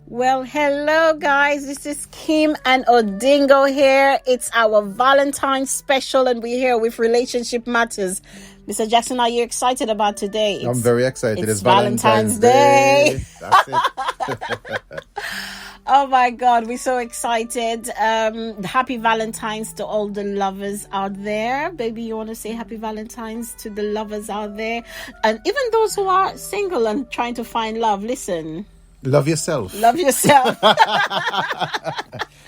Well, hello guys, this is Kim and Odingo here. It's our Valentine special and we're here with Relationship Matters. Mr. Jackson, are you excited about today? I'm very excited. It's Valentine's Day. That's it. Oh my God, we're so excited. Happy Valentines to all the lovers out there. Baby, you want to say happy Valentines to the lovers out there? And even those who are single and trying to find love, listen. Love yourself. Love yourself.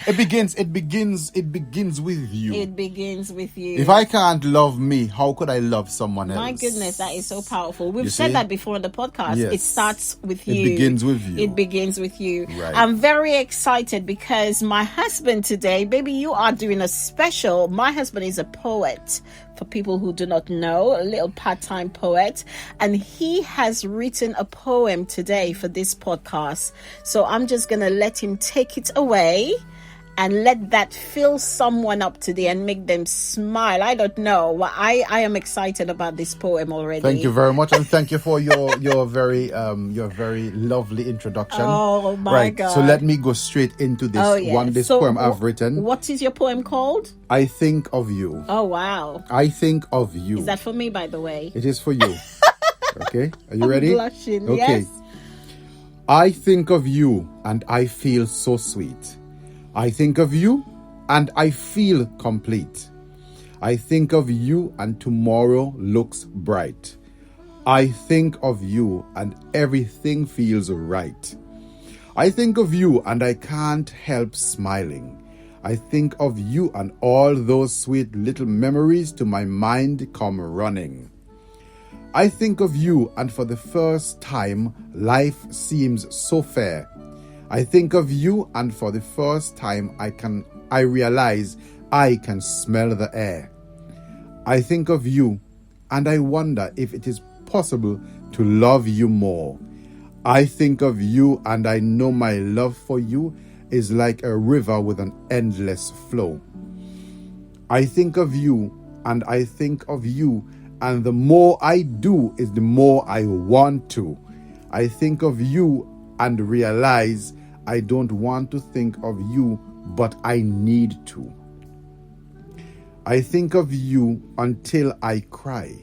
It begins with you. It begins with you. If I can't love me, how could I love someone else? My goodness, that is so powerful. We've You said see? that before on the podcast. Yes. It starts with you. It begins with you. It begins with you. Right. I'm very excited because my husband today, baby, you are doing a special. My husband is a poet. For people who do not know, a little part-time poet, and he has written a poem today for this podcast. So I'm just gonna let him take it away and let that fill someone up today and make them smile. I don't know. I am excited about this poem already. Thank you very much, and thank you for your very lovely introduction. Oh my right. God! So let me go straight into this poem I've written. What is your poem called? I think of you. Oh wow! I think of you. Is that for me, by the way? It is for you. Okay. Are you ready? I'm blushing. Okay. Yes. I think of you and I feel so sweet. I think of you and I feel complete. I think of you and tomorrow looks bright. I think of you and everything feels right. I think of you and I can't help smiling. I think of you and all those sweet little memories to my mind come running. I think of you and for the first time life seems so fair. I think of you and for the first time I realize I can smell the air. I think of you and I wonder if it is possible to love you more. I think of you and I know my love for you is like a river with an endless flow. I think of you and I think of you, and the more I do is the more I want to. I think of you and realize I don't want to think of you, but I need to. I think of you until I cry.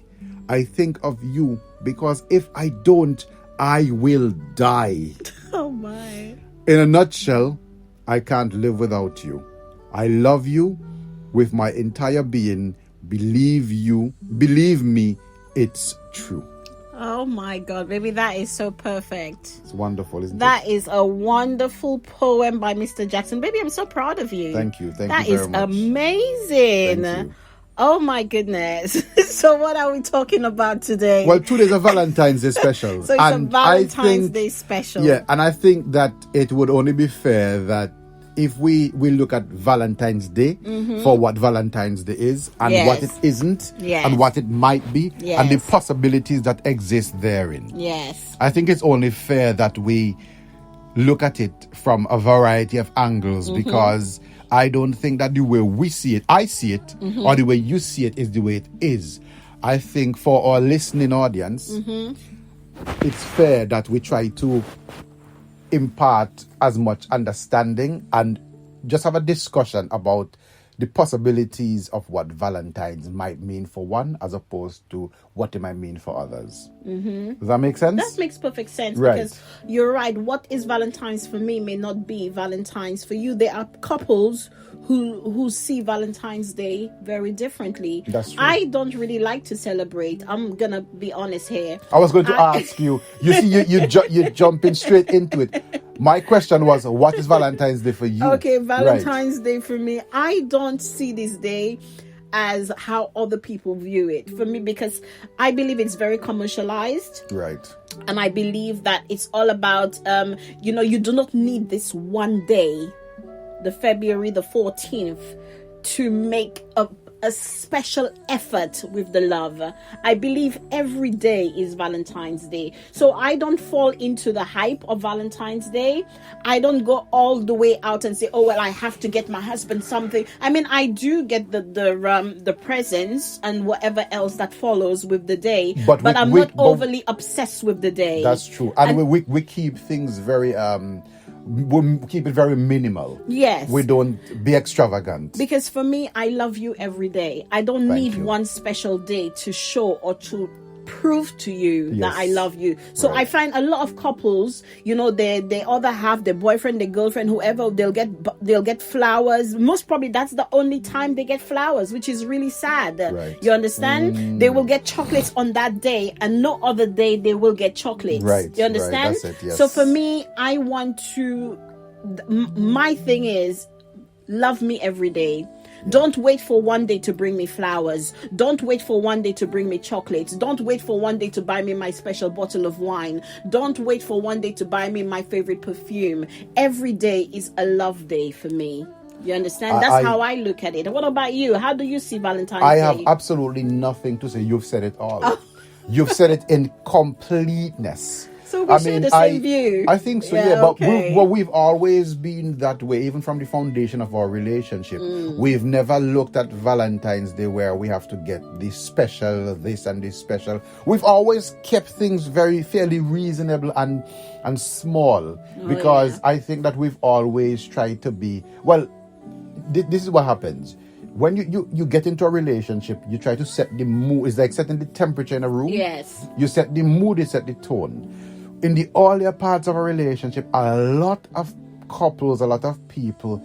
I think of you because if I don't, I will die. Oh my. In a nutshell, I can't live without you. I love you with my entire being. Believe me, it's true. Oh my God, baby, that is so perfect. It's wonderful, isn't it? That is a wonderful poem by Mr. Jackson. Baby, I'm so proud of you. Thank you. Thank that you very is much. Amazing. Thank you. Oh my goodness. So what are we talking about today? Well, today's a Valentine's Day special. So it's a Valentine's Day special. Yeah, and I think that it would only be fair that if we look at Valentine's Day for what Valentine's Day is and what it isn't and what it might be and the possibilities that exist therein. Yes. I think it's only fair that we look at it from a variety of angles because I don't think that the way we see it, I see it, or the way you see it is the way it is. I think for our listening audience, it's fair that we try to impart as much understanding and just have a discussion about the possibilities of what Valentine's might mean for one as opposed to what it might mean for others. Does that make sense? That makes perfect sense, Right. because you're right. What is Valentine's for me may not be Valentine's for you. There are couples who see Valentine's Day very differently. That's true. I don't really like to celebrate. I'm gonna be honest here. I was going to ask you. You see, you're jumping straight into it. My question was, what is Valentine's Day for you? Okay, Valentine's Day for me, I don't see this day as how other people view it for me, because I believe it's very commercialized. Right. And I believe that it's all about, you do not need this one day, the February the 14th, to make a special effort with the love. I believe every day is Valentine's Day. So I don't fall into the hype of Valentine's Day. I don't go all the way out and say, oh, well, I have to get my husband something. I mean, I do get the presents and whatever else that follows with the day, but I'm not overly obsessed with the day. That's true. And we keep things very we keep it very minimal. Yes. We don't be extravagant. Because for me, I love you every day. I don't Thank need you. one special day to show or to prove to you Yes. that I love you. So Right. I find a lot of couples, they other half, their boyfriend, their girlfriend, whoever, they'll get flowers. Most probably that's the only time they get flowers, which is really sad. Right. You understand? They will get chocolates on that day, and no other day they will get chocolates. Right, You understand? right, that's it, yes. So for me, I want to. My thing is, love me every day. Don't wait for one day to bring me flowers. Don't wait for one day to bring me chocolates. Don't wait for one day to buy me my special bottle of wine. Don't wait for one day to buy me my favorite perfume. Every day is a love day for me. You understand? That's how I look at it. What about you? How do you see Valentine's Day? I have absolutely nothing to say. You've said it all. You've said it in completeness. So we share the same view. I think so, Yeah, yeah. But okay. we've always been that way, even from the foundation of our relationship. We've never looked at Valentine's Day where we have to get this special, this and this special. We've always kept things fairly reasonable and small, because I think that we've always tried to be, well, this is what happens. When you get into a relationship, you try to set the mood. It's like setting the temperature in a room. Yes. You set the mood, you set the tone. In the earlier parts of a relationship, a lot of couples, a lot of people,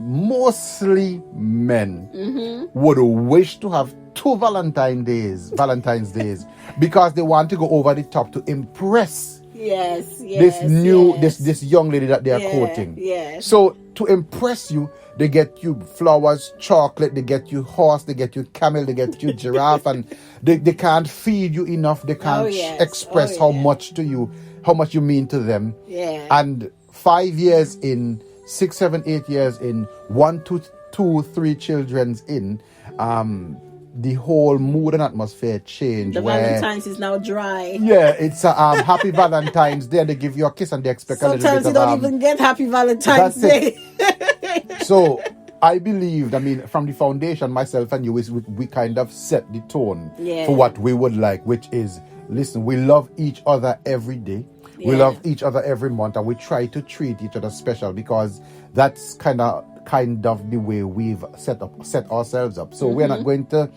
mostly men, would wish to have two Valentine's days because they want to go over the top to impress this young lady that they are courting. Yes. So to impress you, they get you flowers, chocolate, they get you horse, they get you camel, they get you giraffe, and they can't feed you enough. They can't express how much you mean to them. Yeah. And 5 years in, 6, 7, 8 years in, 1, 2, 3 children's in, the whole mood and atmosphere change. The Valentine's is now dry. Yeah, it's a happy Valentine's Day. They give you a kiss and they expect a little bit of... Sometimes you don't even get happy Valentine's Day. So I believed, from the foundation, myself and you, we kind of set the tone for what we would like, which is, listen, we love each other every day. We love each other every month, and we try to treat each other special, because that's kind of the way we've set ourselves up. So we're not going to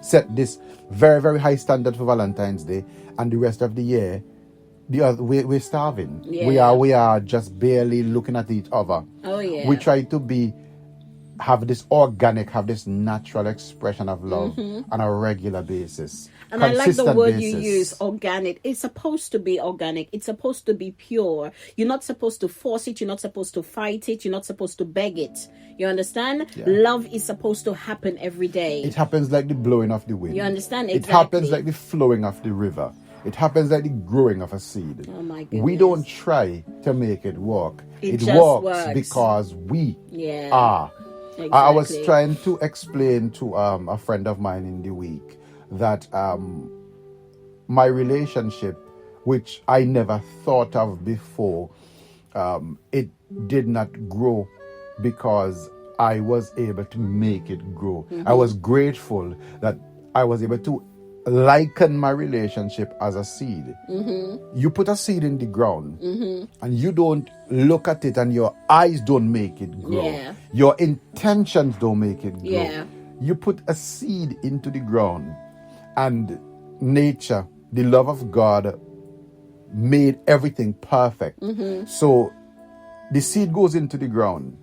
set this very, very high standard for Valentine's Day, and the rest of the year we're starving. Yeah. We are just barely looking at each other. Oh yeah. We try to have this natural expression of love on a regular basis. And I like the word you basis. use, organic. It's supposed to be organic. It's supposed to be pure. You're not supposed to force it. You're not supposed to fight it. You're not supposed to beg it. You understand? Yeah. Love is supposed to happen every day. It happens like the blowing of the wind. You understand? Exactly. It happens like the flowing of the river. It happens like the growing of a seed. Oh my goodness. We don't try to make it work. It just works because we are. Exactly. I was trying to explain to a friend of mine in the week that my relationship, which I never thought of before, it did not grow because I was able to make it grow. I was grateful that I was able to liken my relationship as a seed. You put a seed in the ground and you don't look at it, and your eyes don't make it grow. Your intentions don't make it grow. You put a seed into the ground, and nature, the love of God, made everything perfect. So the seed goes into the ground,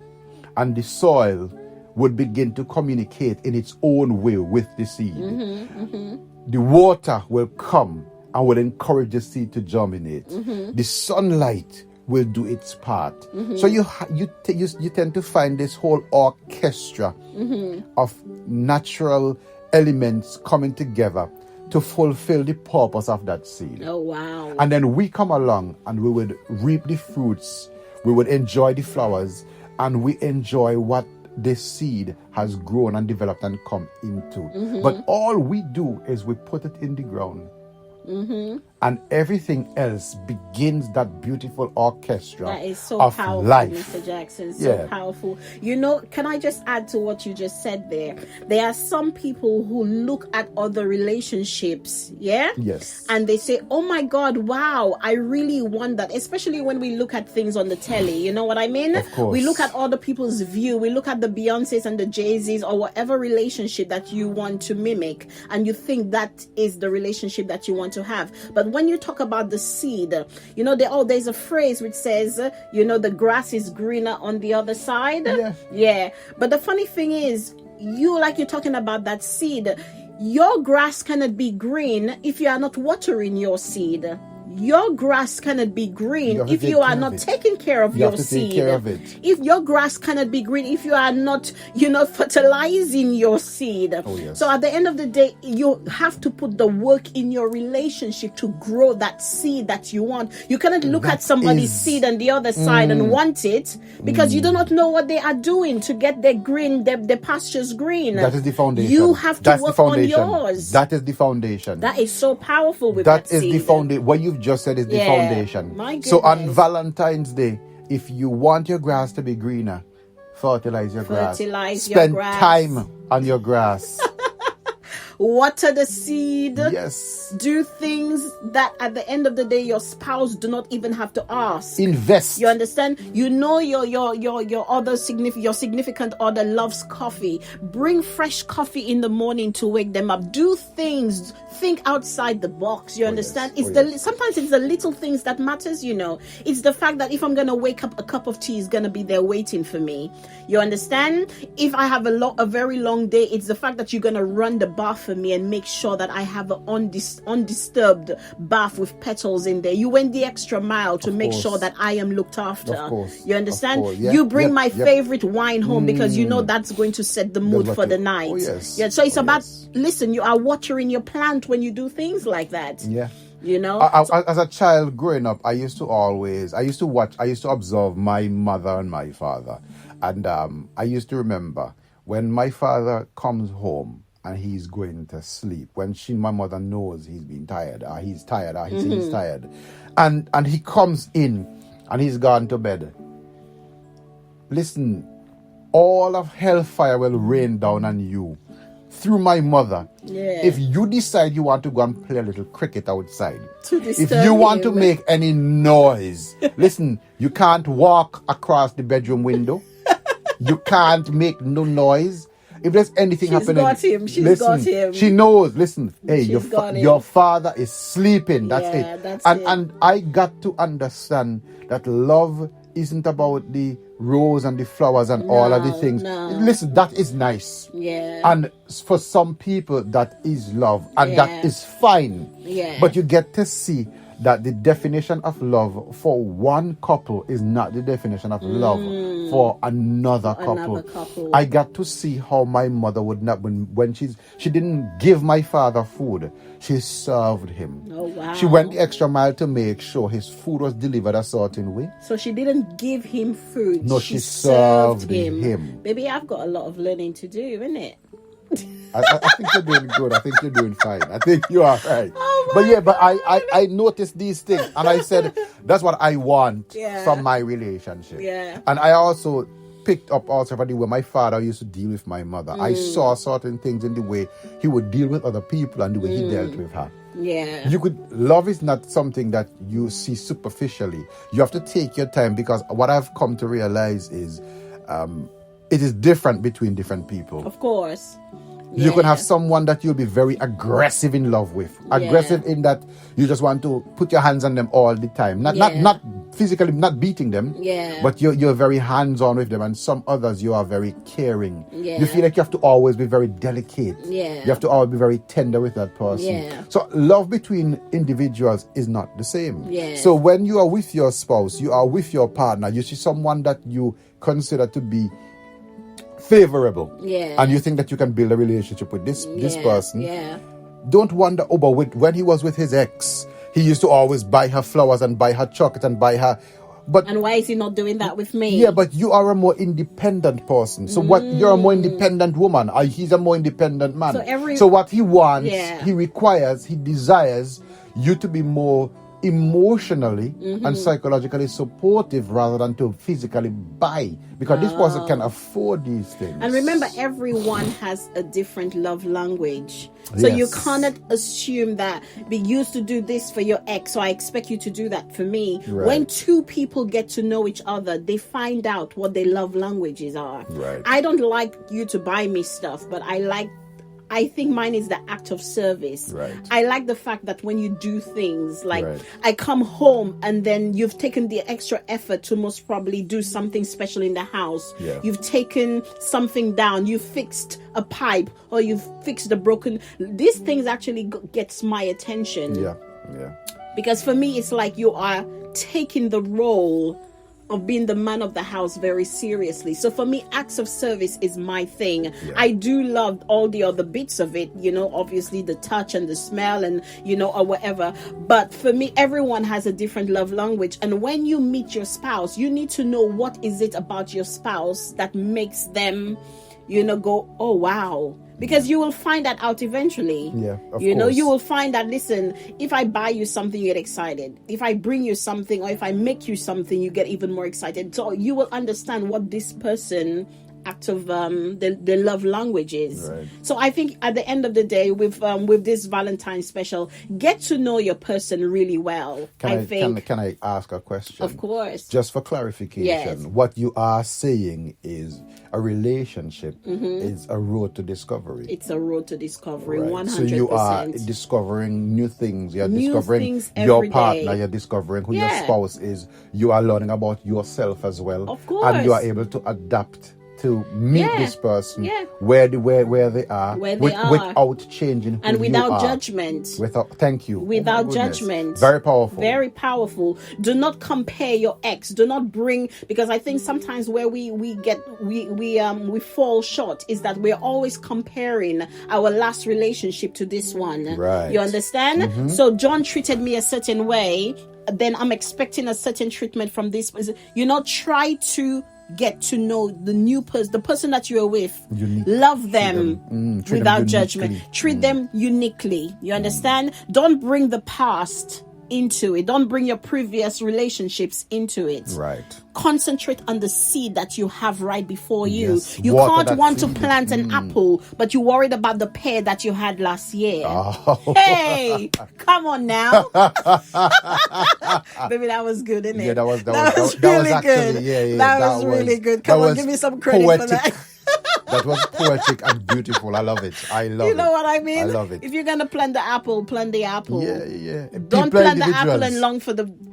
and the soil would begin to communicate in its own way with the seed. The water will come and will encourage the seed to germinate. The sunlight will do its part. So you tend to find this whole orchestra of natural elements coming together to fulfill the purpose of that seed. Oh wow. And then we come along and we would reap the fruits, we would enjoy the flowers, and we enjoy what this seed has grown and developed and come into. But all we do is we put it in the ground, and everything else begins that beautiful orchestra That is so of powerful, life. Mr. Jackson. So powerful. You know, can I just add to what you just said there? There are some people who look at other relationships, Yes. and they say, oh my God, wow, I really want that. Especially when we look at things on the telly, you know what I mean? Of course. We look at other people's view. We look at the Beyoncés and the Jay-Z's or whatever relationship that you want to mimic, and you think that is the relationship that you want to have. But when you talk about the seed, you know, there's a phrase which says, you know, the grass is greener on the other side. Yeah. But the funny thing is, you're talking about that seed. Your grass cannot be green if you are not watering your seed. Your grass cannot be green if you are not taking care of your seed. Take care of it. If your grass cannot be green if you are not, fertilizing your seed. Oh, yes. So at the end of the day, you have to put the work in your relationship to grow that seed that you want. You cannot look at somebody's seed on the other side and want it, because you do not know what they are doing to get their pastures green. That is the foundation. You have to work on yours. That is the foundation. That is so powerful with that seed. That is the foundation. What you've just said is the foundation. My goodness. So on Valentine's Day, if you want your grass to be greener, fertilize your grass. Spend time on your grass. Water the seed. Yes. Do things that at the end of the day your spouse do not even have to ask. Invest. You understand? You know your significant other loves coffee. Bring fresh coffee in the morning to wake them up. Do things. Think outside the box. You understand? Sometimes it's the little things that matters, you know. It's the fact that if I'm gonna wake up, a cup of tea is gonna be there waiting for me. You understand? If I have a very long day, it's the fact that you're gonna run the bath for me and make sure that I have an undisturbed bath with petals in there. You went the extra mile to make sure that I am looked after. Of course. You understand? Yeah. You bring my favorite wine home because you know that's going to set the mood for the night. Oh, yes. Yeah. So it's about, listen, you are watering your plant when you do things like that. Yeah. You know? As a child growing up, I used to observe my mother and my father. And I used to remember when my father comes home and he's going to sleep, when my mother knows he's been tired, he's tired, he's tired, and he comes in and he's gone to bed. Listen, all of hellfire will rain down on you through my mother. If you decide you want to go and play a little cricket outside, if you want to make any noise, listen, you can't walk across the bedroom window. You can't make no noise. If there's anything happening, She's got him. She knows. Listen, hey, your father is sleeping. That's it. That's and I got to understand that love isn't about the rose and the flowers and all of the things. Listen, that is nice. Yeah. And for some people, that is love, and that is fine. Yeah. But you get to see that the definition of love for one couple is not the definition of love for another couple. I got to see how my mother would not, when she didn't give my father food, she served him. Oh, wow. She went the extra mile to make sure his food was delivered a certain way. So she didn't give him food. No, she served him. Baby, I've got a lot of learning to do, innit? I think you're doing good. I think you're doing fine. I think you are right. Oh, but I noticed these things, and I said that's what I want from my relationship. Yeah. And I also picked up also from the way my father used to deal with my mother. I saw certain things in the way he would deal with other people and the way he dealt with her. Yeah. Love is not something that you see superficially. You have to take your time, because what I've come to realize is it is different between different people. Of course. You can have someone that you'll be very aggressive in love with. Aggressive in that you just want to put your hands on them all the time. Not physically, not beating them. Yeah. But you're very hands-on with them. And some others, you are very caring. Yeah. You feel like you have to always be very delicate. Yeah. You have to always be very tender with that person. Yeah. So love between individuals is not the same. Yeah. So when you are with your spouse, you are with your partner, you see someone that you consider to be favorable, and you think that you can build a relationship with this person, don't wonder when he was with his ex, he used to always buy her flowers and buy her chocolate and buy her, and why is he not doing that with me? Yeah, but you are a more independent person. So you're a more independent woman. He's a more independent man. So what he wants, he requires, he desires, you to be more emotionally and psychologically supportive rather than to physically buy, because this person can afford these things. And remember, everyone has a different love language. So you cannot assume that we used to do this for your ex, so I expect you to do that for me. Right. When two people get to know each other, they find out what their love languages are. Right. I don't like you to buy me stuff, but I think mine is the act of service. Right. I like the fact that when you do things like Right. I come home and then you've taken the extra effort to most probably do something special in the house. Yeah. You've taken something down, you fixed a pipe, or you've fixed the broken. These things actually gets my attention. Yeah. Because for me, it's like you are taking the role of being the man of the house very seriously. So for me, acts of service is my thing. Yeah. I do love all the other bits of it, obviously the touch and the smell and, or whatever. But for me, everyone has a different love language. And when you meet your spouse, you need to know what is it about your spouse that makes them, go, oh, wow. Because you will find that out eventually. Yeah, of course. You will find that, listen, if I buy you something, you get excited. If I bring you something, or if I make you something, you get even more excited. So you will understand what this person act of the love language is. Right. So I think at the end of the day, with this Valentine special, get to know your person really well. Can I ask a question? Of course. Just for clarification, Yes. what you are saying is a relationship is a road to discovery. It's a road to discovery, Right. 100%. So you are discovering new things. You're New discovering things your every partner. day. You're discovering who Yeah. your spouse is. You are learning about yourself as well. Of course. And you are able to adapt to meet Yeah. this person Yeah. where they are, Where they are. without changing who And without you are. judgment. Thank you. Without Oh my goodness. judgment. Very powerful. Very powerful. Do not compare your ex. Do not bring, because I think sometimes where we fall short is that we're always comparing our last relationship to this one. Right. You understand? So John treated me a certain way, then I'm expecting a certain treatment from this person. Try to get to know the new person, the person that you're with. Unique. Love them treat without them judgment. uniquely. Treat them uniquely. You understand? Don't bring the past into it. Don't bring your previous relationships into it. Right. Concentrate on the seed that you have right before you. Yes. You Water can't that want to seed. plant an apple, but you're worried about the pear that you had last year. Oh. Hey, come on now. Baby, that was good, isn't it? Yeah, that was really actually, good. yeah, that that was really was- good. that Come on, was give me some credit poetic. for that. That was poetic and beautiful. I love it. I love it. You know what I mean? I love it. If you're gonna plant the apple, plant the apple. Yeah. Don't People plant the individuals. apple and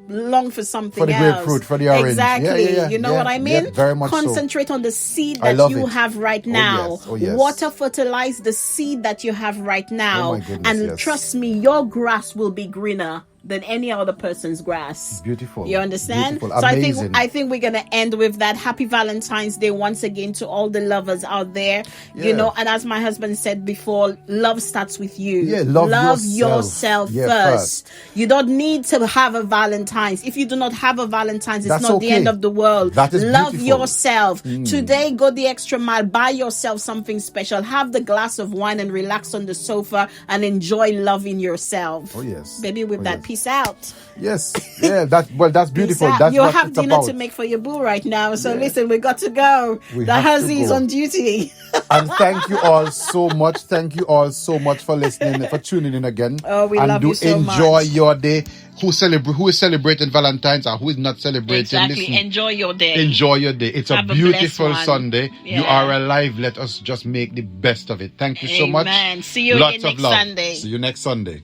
long for something For the else. grapefruit, for the orange. Exactly. Yeah, you know yeah, what I mean? yeah, very much so. Concentrate on the seed I that love you it. have right now. yes. Oh, yes. Water fertilize the seed that you have right now. Oh, my goodness, and yes. trust me, your grass will be greener than any other person's grass. Beautiful. You understand? Beautiful. So Amazing. I think we're gonna end with that. Happy Valentine's Day once again to all the lovers out there. Yeah. And as my husband said before, love starts with you. Yeah, love yourself Yeah, first. You don't need to have a Valentine's. If you do not have a Valentine's, it's That's not the okay. end of the world. That is love beautiful. yourself. Today, go the extra mile. Buy yourself something special. Have the glass of wine and relax on the sofa and enjoy loving yourself. Oh, yes. Baby, with Oh, that, yes. peace out. Yes. Yeah, that's beautiful. Peace out. That's You what have it's dinner about. to make for your boo right now. So Yeah. listen, we got to go. We The have to huzzy is go. on duty. And thank you all so much. Thank you all so much for listening, for tuning in again. Oh, we and love do you so enjoy much. your day. Who is celebrating Valentine's and who is not celebrating? Exactly. Listen, Enjoy your day. enjoy your day. It's Have a a beautiful blessed one. Sunday. You Yeah. are alive. Let us just make the best of it. Thank you so much. Amen. See you Lots again of next love. Sunday. See you next Sunday.